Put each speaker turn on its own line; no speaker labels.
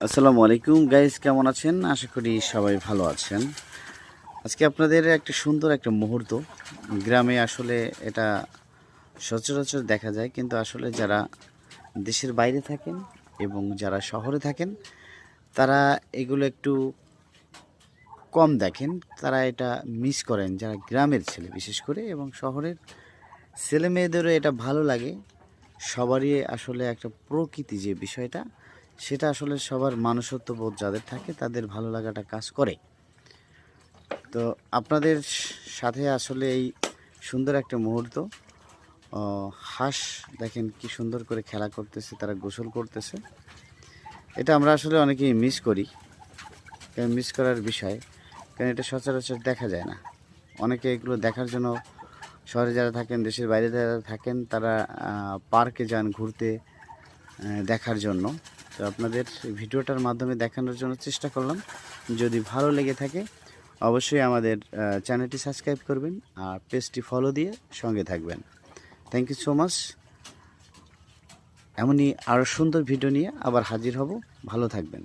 আসসালামু আলাইকুম গাইস, কেমন আছেন? আশা করি সবাই ভালো আছেন। আজকে আপনাদের একটা সুন্দর একটা মুহূর্ত। গ্রামে আসলে এটা সচরাচর দেখা যায়, কিন্তু আসলে যারা দেশের বাইরে থাকেন এবং যারা শহরে থাকেন তারা এগুলো একটু কম দেখেন। তারা এটা মিস করেন, যারা গ্রামের ছেলে বিশেষ করে, এবং শহরের ছেলে মেয়েদেরও এটা ভালো লাগে। সবারই আসলে একটা প্রকৃতি যে বিষয়টা, সেটা আসলে সবার মানুষত্ববোধ যাদের থাকে তাদের ভালো লাগাটা কাজ করে। তো আপনাদের সাথে আসলে এই সুন্দর একটা মুহূর্ত, হাঁস দেখেন কি সুন্দর করে খেলা করতেছে, তারা গোসল করতেছে। এটা আমরা আসলে অনেকেই মিস করি, মিস করার বিষয়, কারণ এটা সচরাচর দেখা যায় না। অনেকে এগুলো দেখার জন্য শহরে যারা থাকেন, দেশের বাইরে যারা থাকেন, তারা পার্কে যান ঘুরতে, দেখার জন্য। তো আপনাদের ভিডিওটার মাধ্যমে দেখানোর জন্য চেষ্টা করলাম। যদি ভালো লেগে থাকে অবশ্যই আমাদের চ্যানেলটি সাবস্ক্রাইব করবেন আর পেজটি ফলো দিয়ে সঙ্গে থাকবেন। Thank you so much. এমনই আরও সুন্দর ভিডিও নিয়ে আবার হাজির হব। ভালো থাকবেন।